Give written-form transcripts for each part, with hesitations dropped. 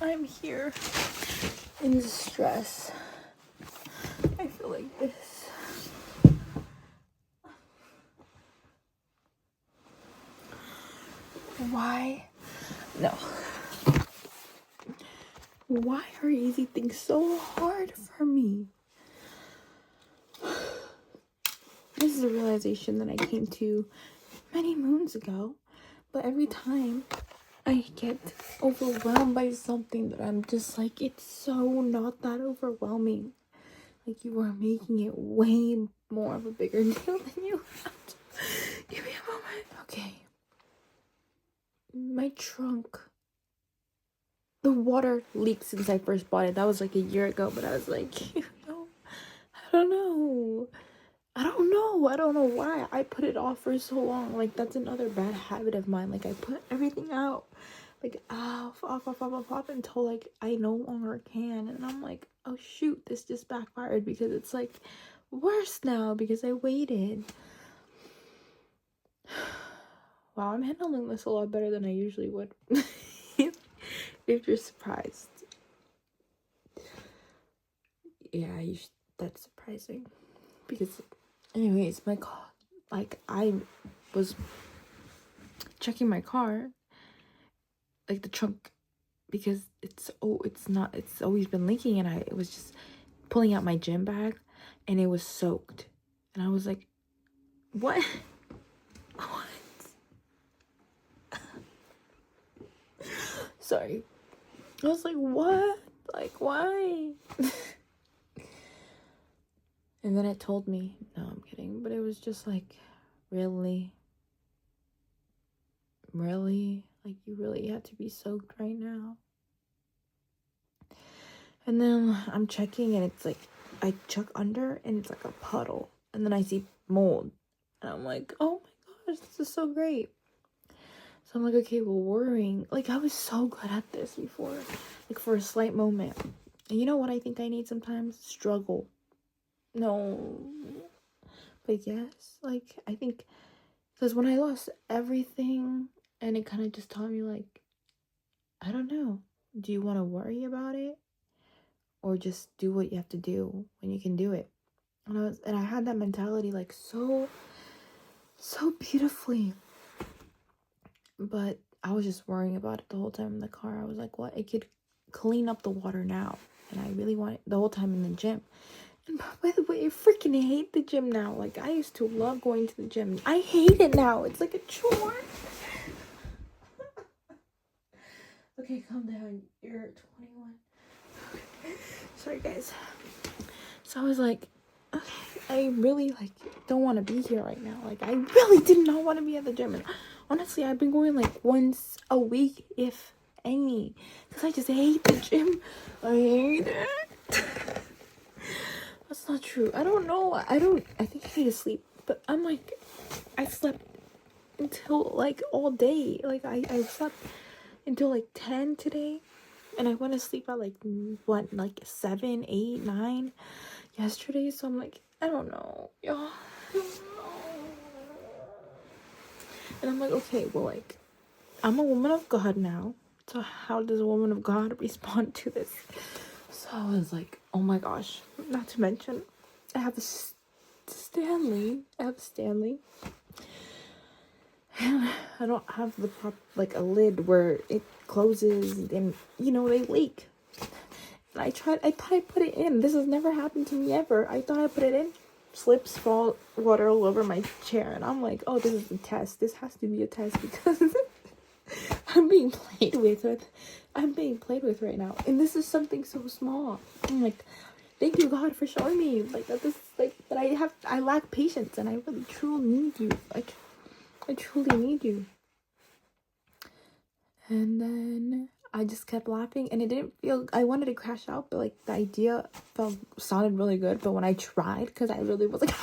I'm here in distress. I feel like this. Why? No. Why are easy things so hard for me? This is a realization that I came to many moons ago, but every time I get overwhelmed by something that I'm just like, it's so not that overwhelming. Like, you are making it way more of a bigger deal than you have to. Give me a moment. Okay. My trunk. The water leaked since I first bought it. That was like a year ago, but I was like, I don't know. I don't know why I put it off for so long. Like, that's another bad habit of mine. Like, I put everything out. Like, off until, like, I no longer can. And I'm like, oh, shoot, this just backfired because it's, like, worse now because I waited. Wow, I'm handling this a lot better than I usually would. If you're surprised. Yeah, that's surprising. Because, anyways, my car, like, I was checking my car, like, the trunk, because it's always been leaking, and it was just pulling out my gym bag, and it was soaked. And I was like, what? What? Sorry. I was like, what? Like, why? And then it told me, no, I'm kidding, but it was just like, really? Like, you really had to be soaked right now? And then I'm checking, and it's like, I check under, and it's like a puddle, and then I see mold, and I'm like, oh my gosh, this is so great. So I'm like, okay, well, worrying, like, I was so good at this before, like, for a slight moment. And you know what I think I need sometimes? Struggle. No, but yes, like, I think, because when I lost everything, and it kind of just taught me, like, I don't know, do you want to worry about it, or just do what you have to do when you can do it? And I had that mentality, like, so beautifully, but I was just worrying about it the whole time in the car. I was like, what? It could clean up the water now, and I really want it the whole time in the gym. And by the way, I freaking hate the gym now. Like, I used to love going to the gym. I hate it now. It's like a chore. Okay, calm down. You're 21. Sorry, guys. So I was like, okay, I really, like, don't want to be here right now. Like, I really did not want to be at the gym. And honestly, I've been going, like, once a week, if any. Because I just hate the gym. I hate it. That's not true. I don't know. I think I need to sleep. But I'm like, I slept until, like, all day. Like, I slept until, like, 10 today. And I went to sleep at, like, what, like, 7, 8, 9 yesterday. So I'm like, I don't know. Y'all, I don't know. And I'm like, okay, well, like, I'm a woman of God now. So how does a woman of God respond to this? So I was like, oh my gosh. Not to mention, I have a Stanley. And I don't have the like, a lid where it closes, and, you know, they leak. And I thought I put it in. This has never happened to me ever. I thought I put it in. Slips, fall, water all over my chair. And I'm like, oh, this is a test. This has to be a test because I'm being played with right now. And this is something so small. I'm like, thank you, God, for showing me, like, that this, like, that I lack patience, and I really truly need you. Like, I truly need you. And then I just kept laughing, and it didn't feel, I wanted to crash out, but, like, the idea sounded really good. But when I tried, because I really was like,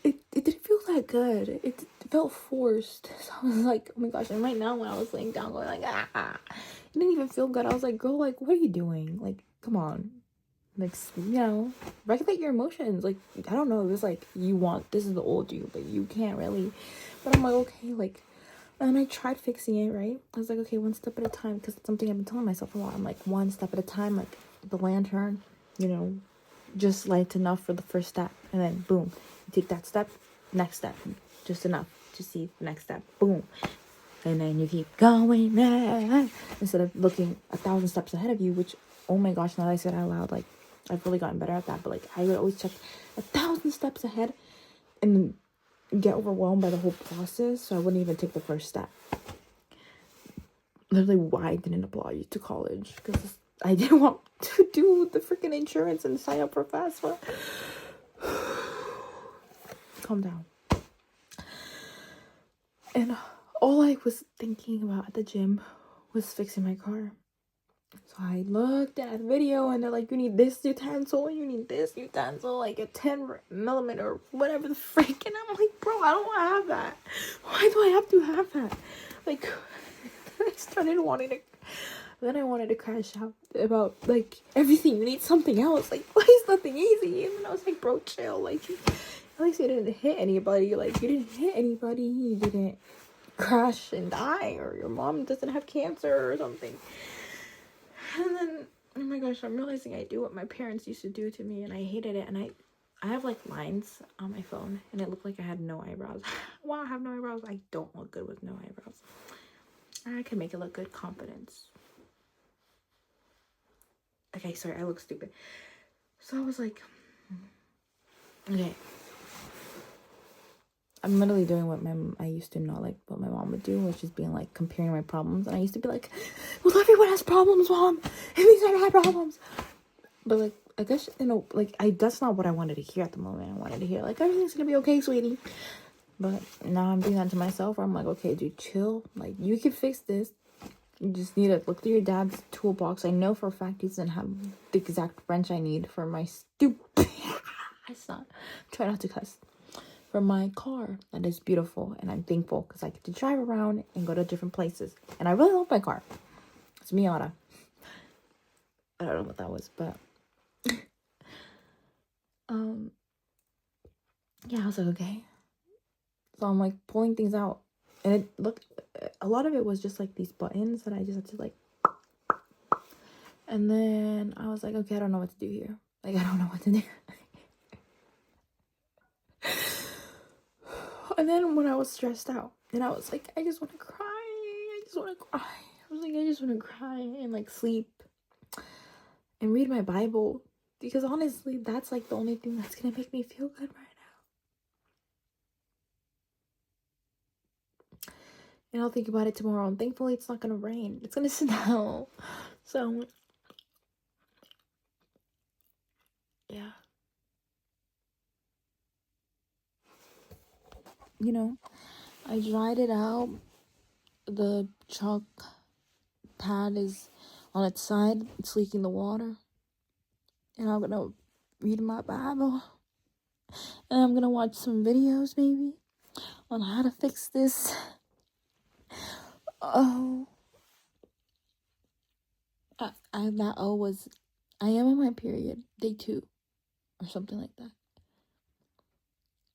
it didn't feel that good. It felt forced. So I was like, oh my gosh. And right now, when I was laying down going like, it didn't even feel good. I was like, girl, like, what are you doing? Like, come on. Like, you know, regulate your emotions. Like, I don't know, it was like, this is the old you, but you can't really. But I'm like, okay, like, And I tried fixing it, right? I was like, okay, one step at a time, because it's something I've been telling myself a lot. I'm like, one step at a time, like the lantern, you know, just light enough for the first step. And then, boom, you take that step, next step, just enough to see the next step, boom. And then you keep going, instead of looking 1,000 steps ahead of you, which, oh my gosh, now that I said it out loud, like, I've really gotten better at that. But, like, I would always check 1,000 steps ahead and get overwhelmed by the whole process, so I wouldn't even take the first step. Literally why I didn't apply to college, because I didn't want to do the freaking insurance and sign up for FAFSA. Calm down. And all I was thinking about at the gym was fixing my car. So I looked at the video and they're like, you need this utensil, you need this utensil, like a 10mm or whatever the freak. And I'm like, bro, I don't want to have that. Why do I have to have that? Like, I started wanting to, then I wanted to crash out about, like, everything. You need something else. Like, why is nothing easy? And then I was like, bro, chill. Like, at least you didn't hit anybody. Like, you didn't hit anybody. You didn't crash and die, or your mom doesn't have cancer or something. And then, oh my gosh, I'm realizing I do what my parents used to do to me, and I hated it. And I have, like, lines on my phone, and it looked like I had no eyebrows. Wow, I have no eyebrows. I don't look good with no eyebrows. I can make it look good. Confidence. Okay, sorry, I look stupid. So I was like, okay. I'm literally doing what I used to not like what my mom would do, which is being like comparing my problems. And I used to be like, well, everyone has problems, mom. And these are my problems. But like, I guess, you know, like, that's not what I wanted to hear at the moment. I wanted to hear like, everything's gonna be okay, sweetie. But now I'm doing that to myself, where I'm like, okay, dude, chill. Like, you can fix this. You just need to look through your dad's toolbox. I know for a fact he doesn't have the exact wrench I need for my stupid try not to cuss. For my car that is beautiful, and I'm thankful because I get to drive around and go to different places. And I really love my car. It's Miata. I don't know what that was, but yeah, I was like, okay. So I'm like pulling things out, and it looked, a lot of it was just like these buttons that I just had to like, and then I was like, okay, I don't know what to do here. Like, I don't know what to do. And then when I was stressed out, and I was like, I just want to cry. I just want to cry. I was like, I just want to cry and like sleep and read my Bible, because honestly, that's like the only thing that's gonna make me feel good right now. And I'll think about it tomorrow, and thankfully it's not gonna rain. It's gonna snow. So yeah. You know, I dried it out. The chalk pad is on its side. It's leaking the water. And I'm gonna read my Bible. And I'm gonna watch some videos maybe on how to fix this. Oh. I am on my period, day 2 or something like that.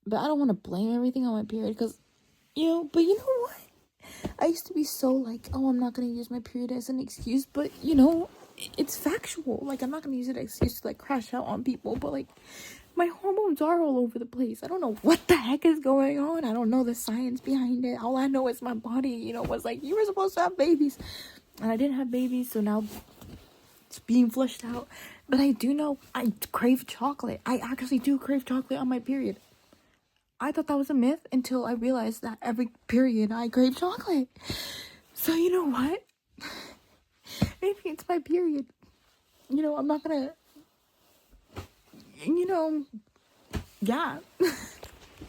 But I don't want to blame everything on my period, because, but you know what? I used to be so like, oh, I'm not going to use my period as an excuse, but, it's factual. Like, I'm not going to use it as an excuse to, like, crash out on people, but, like, my hormones are all over the place. I don't know what the heck is going on. I don't know the science behind it. All I know is my body, was like, you were supposed to have babies. And I didn't have babies, so now it's being flushed out. But I do know I crave chocolate. I actually do crave chocolate on my period. I thought that was a myth until I realized that every period I crave chocolate. So you know what? Maybe it's my period. I'm not gonna, yeah.